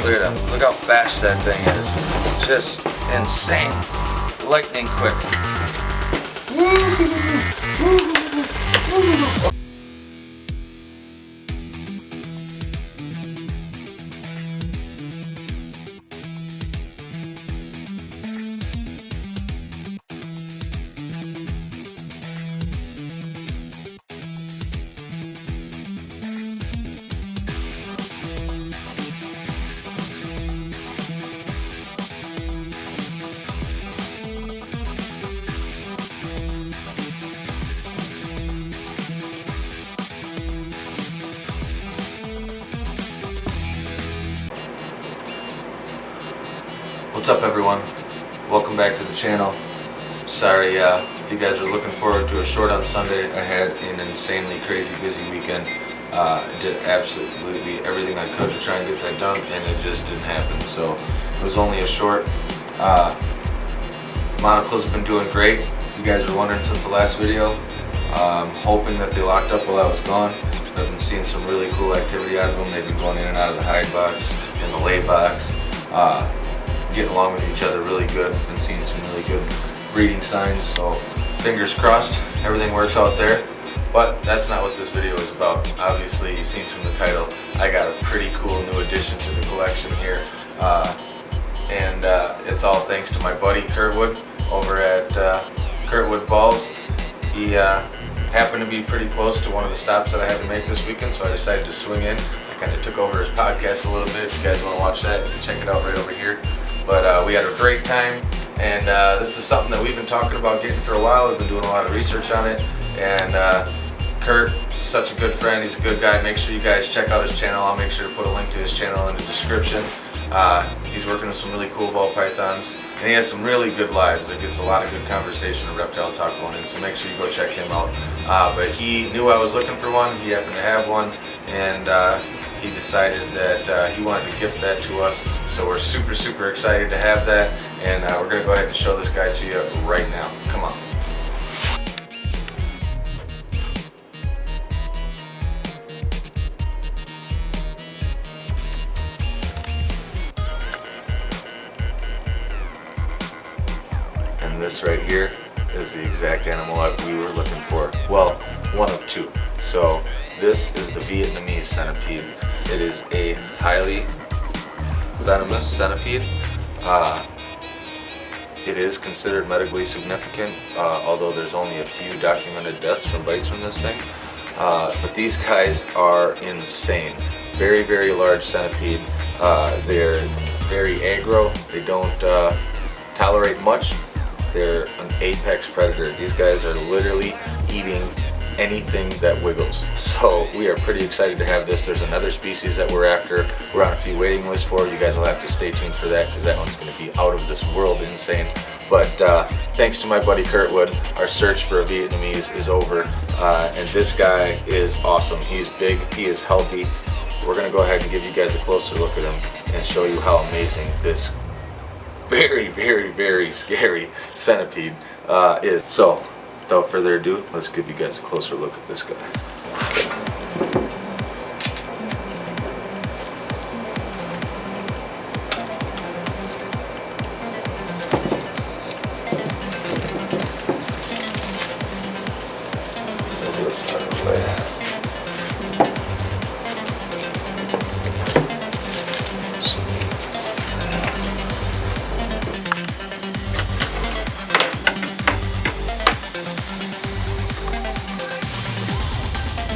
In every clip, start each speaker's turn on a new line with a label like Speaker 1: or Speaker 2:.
Speaker 1: Look at him. Look how fast that thing is. Just insane. Lightning quick. What's up, everyone? Welcome back to the channel. Sorry if you guys are looking forward to a short on Sunday. I had an insanely crazy busy weekend. I did absolutely everything I could to try and get that done, and it just didn't happen. So it was only a short. Monocles have been doing great. You guys are wondering since the last video. I'm hoping that they locked up while I was gone. I've been seeing some really cool activity out of them. They've been going in and out of the hide box and the lay box. Getting along with each other really good. Been seeing some really good breeding signs, so fingers crossed everything works out there. But that's not what this video is about. Obviously, you've seen from the title, I got a pretty cool new addition to the collection here, and it's all thanks to my buddy Kurtwood over at Kurtwood Balls. He happened to be pretty close to one of the stops that I had to make this weekend, so I decided to swing in. I kind of took over his podcast a little bit. If you guys want to watch that, you can check it out right over here. But we had a great time, and this is something that we've been talking about getting for a while. We've been doing a lot of research on it, and Kurt is such a good friend. He's a good guy. Make sure you guys check out his channel. I'll make sure to put a link to his channel in the description. He's working with some really cool ball pythons, and he has some really good lives. It gets a lot of good conversation and reptile talk going in, so make sure you go check him out. But he knew I was looking for one. He happened to have one, and he decided that he wanted to gift that to us, so we're super excited to have that, and we're going to go ahead and show this guy to you right now. Come on. And this right here is the exact animal that we were looking for. Well, one of two. So this is the Vietnamese centipede. It is a highly venomous centipede. It is considered medically significant, although there's only a few documented deaths from bites from this thing. But these guys are insane. Very large centipede. They're very aggro. They don't tolerate much. They're an apex predator. These guys are literally eating anything that wiggles. So we are pretty excited to have this. There's another species that we're after. We're on a few waiting lists for. You guys will have to stay tuned for that, because that one's going to be out of this world insane. But thanks to my buddy Kurtwood, our search for a Vietnamese is over, and this guy is awesome. He's big, he is healthy. We're going to go ahead and give you guys a closer look at him and show you how amazing this very scary centipede is. So without further ado, let's give you guys a closer look at this guy.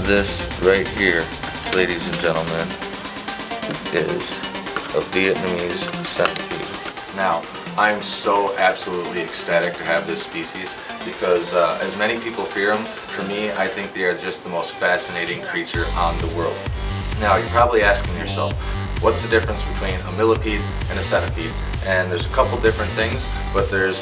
Speaker 1: This right here, ladies and gentlemen, is a Vietnamese centipede. Now, I'm so absolutely ecstatic to have this species because as many people fear them, for me, I think they are just the most fascinating creature on the world. Now, you're probably asking yourself, what's the difference between a millipede and a centipede? And there's a couple different things, but there's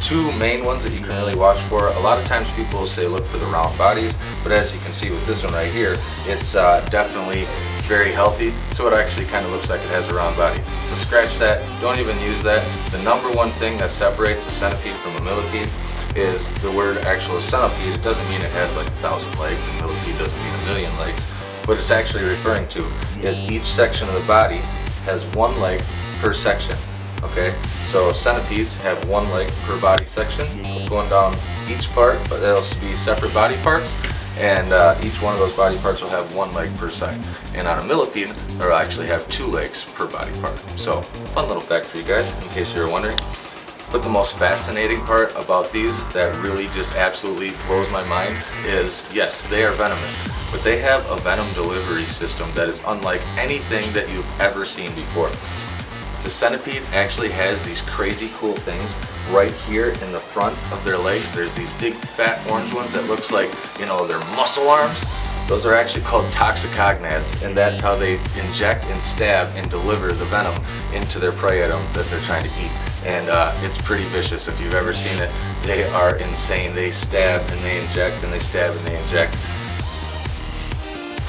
Speaker 1: two main ones that you can really watch for. A lot of times people will say look for the round bodies, but as you can see with this one right here, it's definitely very healthy. So it actually kind of looks like it has a round body. So scratch that, don't even use that. The number one thing that separates a centipede from a millipede is the word actual centipede. It doesn't mean it has like 1,000 legs, and millipede doesn't mean 1,000,000 legs. What it's actually referring to is each section of the body has one leg per section. Okay, so centipedes have one leg per body section going down each part, but they'll be separate body parts, and each one of those body parts will have one leg per side. And on a millipede, they'll actually have 2 legs per body part. So, fun little fact for you guys, in case you were wondering. But the most fascinating part about these that really just absolutely blows my mind is, yes, they are venomous, but they have a venom delivery system that is unlike anything that you've ever seen before. The centipede actually has these crazy cool things right here in the front of their legs. There's these big fat orange ones that looks like, you know, their muscle arms. Those are actually called toxicognads, and that's how they inject and stab and deliver the venom into their prey item that they're trying to eat. And it's pretty vicious if you've ever seen it. They are insane. They stab and they inject and they stab and they inject.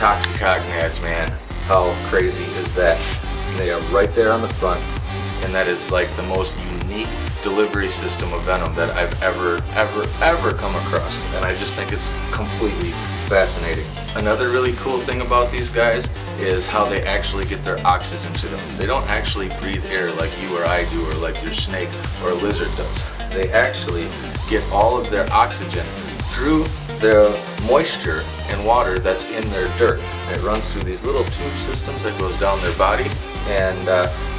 Speaker 1: Toxicognads, man. How crazy is that? They are right there on the front, and that is like the most unique delivery system of venom that I've ever come across, and I just think it's completely fascinating. Another really cool thing about these guys is how they actually get their oxygen to them. They don't actually breathe air like you or I do, or like your snake or a lizard does. They actually get all of their oxygen through the moisture and water that's in their dirt. And it runs through these little tube systems that goes down their body, and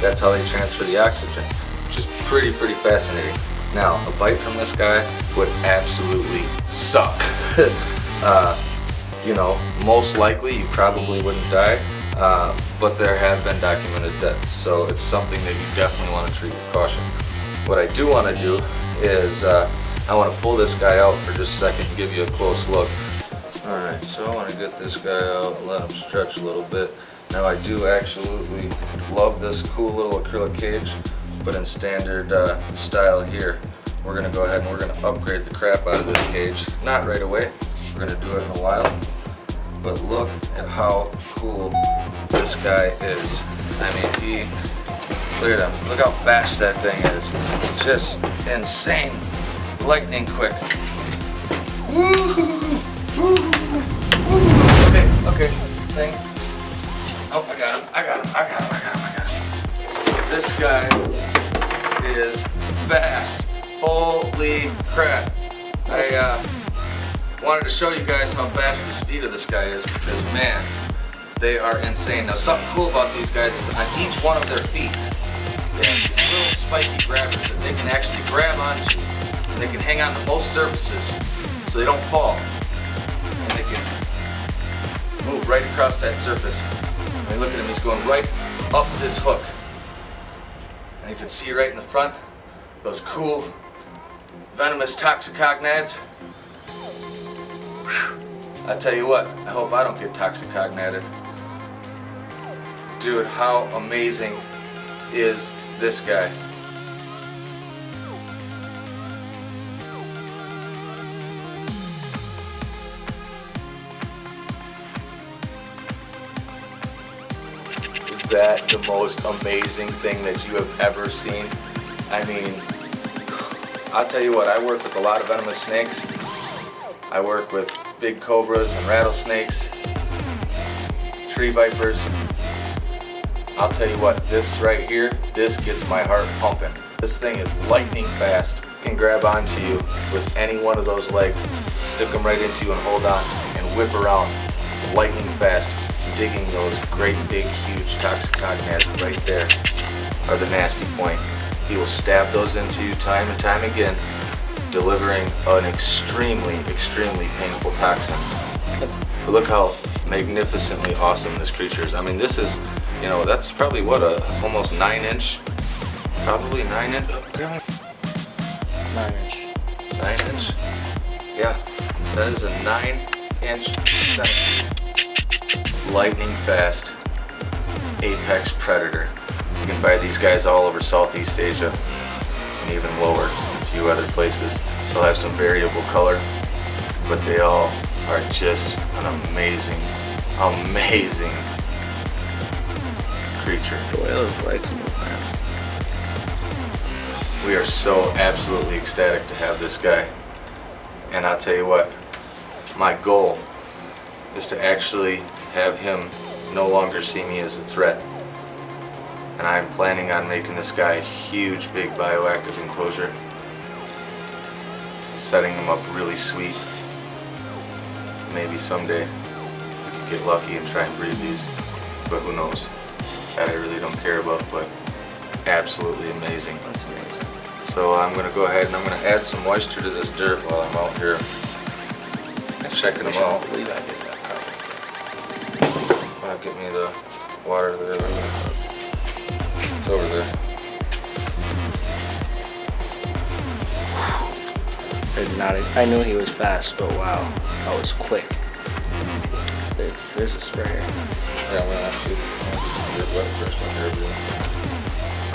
Speaker 1: that's how they transfer the oxygen, which is pretty fascinating. Now, a bite from this guy would absolutely suck. You know, most likely you probably wouldn't die, but there have been documented deaths, so it's something that you definitely want to treat with caution. What I do want to do is I want to pull this guy out for just a second and give you a close look. Alright, so I want to get this guy out and let him stretch a little bit. Now, I do absolutely love this cool little acrylic cage, but in standard style here, we're going to go ahead and we're going to upgrade the crap out of this cage. Not right away, we're going to do it in a while, but look at how cool this guy is. I mean, look at him, look how fast that thing is. Just insane, lightning quick. Woo! Okay, thing. Oh, I got him. This guy is fast. Holy crap. I wanted to show you guys how fast the speed of this guy is, because man, they are insane. Now, something cool about these guys is on each one of their feet, they have these little spiky grabbers that they can actually grab onto, and they can hang on to most surfaces so they don't fall. And they can move right across that surface. I mean, look at him, he's going right up this hook. And you can see right in the front, those cool venomous toxicognads. I tell you what, I hope I don't get toxicognatted. Dude, how amazing is this guy? Is that the most amazing thing that you have ever seen? I mean, I'll tell you what, I work with a lot of venomous snakes. I work with big cobras and rattlesnakes, tree vipers. I'll tell you what, this right here, this gets my heart pumping. This thing is lightning fast. It can grab onto you with any one of those legs, stick them right into you and hold on and whip around lightning fast, digging those great big huge toxicognads right there are the nasty point. He will stab those into you time and time again, delivering an extremely painful toxin. But look how magnificently awesome this creature is. I mean, this is, you know, that's probably what, almost 9-inch, probably 9-inch,
Speaker 2: 9-inch.
Speaker 1: 9-inch? Yeah, that is a 9-inch centipede. Lightning fast, apex predator. You can find these guys all over Southeast Asia and even lower, a few other places. They'll have some variable color, but they all are just an amazing creature.
Speaker 2: The way those legs move, man.
Speaker 1: We are so absolutely ecstatic to have this guy. And I'll tell you what, my goal is to actually have him no longer see me as a threat. and I'm planning on making this guy a huge, big bioactive enclosure. Setting him up really sweet. Maybe someday we could get lucky and try and breed these, but who knows? That I really don't care about, but absolutely amazing.
Speaker 2: That's amazing.
Speaker 1: So I'm going to go ahead and I'm going to add some moisture to this dirt while I'm out here checking them out.
Speaker 2: I believe I did that probably.
Speaker 1: Get me the water there. It's over there.
Speaker 2: I knew he was fast, but wow, that was quick. There's a sprayer.
Speaker 1: Yeah, I'm gonna actually get wet first on here.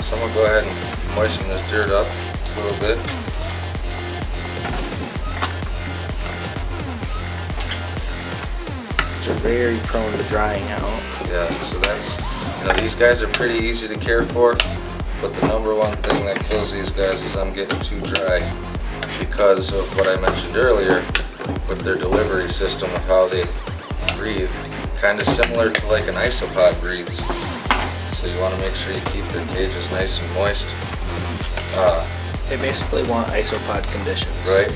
Speaker 1: So I'm gonna go ahead and moisten this dirt up a little bit.
Speaker 2: They're very prone to drying out.
Speaker 1: Yeah, so that's, these guys are pretty easy to care for, but the number one thing that kills these guys is them getting too dry because of what I mentioned earlier with their delivery system of how they breathe. Kind of similar to like an isopod breathes. So you want to make sure you keep their cages nice and moist.
Speaker 2: They basically want isopod conditions.
Speaker 1: Right?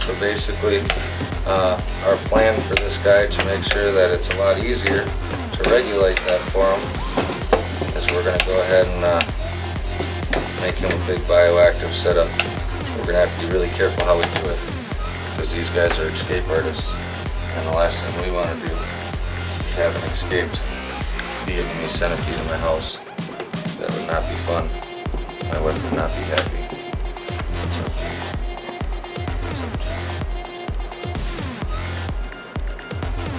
Speaker 1: So basically, our plan for this guy to make sure that it's a lot easier to regulate that for him is we're going to go ahead and make him a big bioactive setup. We're going to have to be really careful how we do it because these guys are escape artists, and the last thing we want to do is have an escaped Vietnamese centipede in my house. That would not be fun. My wife would not be happy. It's okay. It's okay.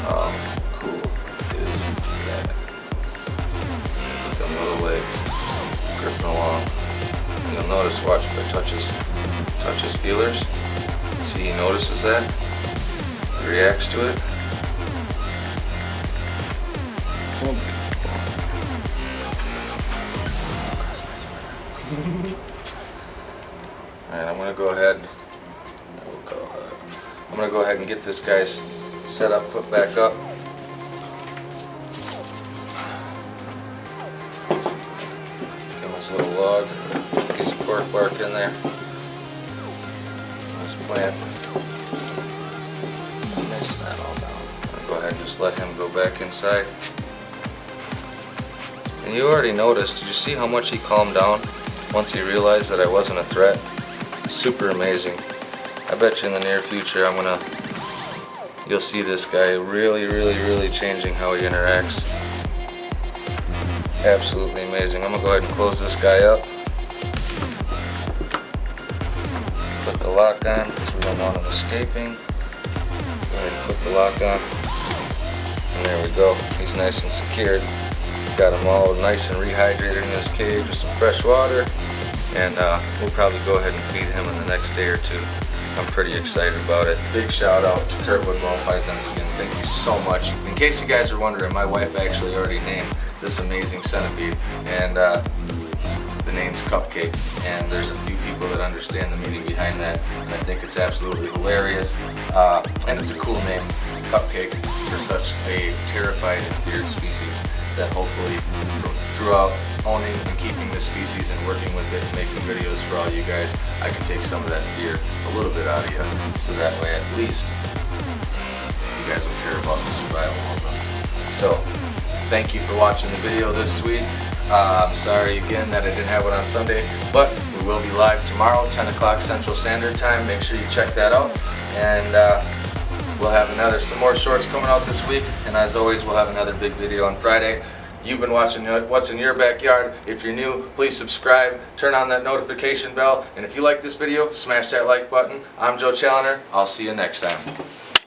Speaker 1: How cool is that? With them little legs gripping along. You'll notice, watch, if I touch his feelers. See, he notices that. He reacts to it. Alright, I'm gonna go ahead. I'm gonna go ahead and get this guy set up, put back up. Give him this little log, piece of cork bark in there. This plant.
Speaker 2: Missed that all down.
Speaker 1: I'm gonna go ahead and just let him go back inside. And you already noticed, did you see how much he calmed down once he realized that I wasn't a threat? Super amazing. I bet you in the near future you'll see this guy really changing how he interacts. Absolutely amazing. I'm gonna go ahead and close this guy up. Put the lock on because we don't want him escaping. Go ahead and put the lock on. And there we go. He's nice and secured. Got him all nice and rehydrated in this cage with some fresh water. And we'll probably go ahead and feed him in the next day or two. I'm pretty excited about it. Big shout out to Kurtwood Ball Pythons again. Thank you so much. In case you guys are wondering, my wife actually already named this amazing centipede, and the name's Cupcake. And there's a few people that understand the meaning behind that, and I think it's absolutely hilarious. And it's a cool name, Cupcake, for such a terrified and feared species that hopefully throughout owning and keeping this species and working with it and making videos for all you guys, I can take some of that fear a little bit out of you, so that way at least you guys will care about the survival of them. So, thank you for watching the video this week. I'm sorry again that I didn't have it on Sunday, but we will be live tomorrow, 10 o'clock Central Standard Time. Make sure you check that out. And we'll have some more shorts coming out this week. And as always, we'll have another big video on Friday. You've been watching What's in Your Backyard. If you're new, please subscribe, turn on that notification bell, and if you like this video, smash that like button. I'm Joe Challoner. I'll see you next time.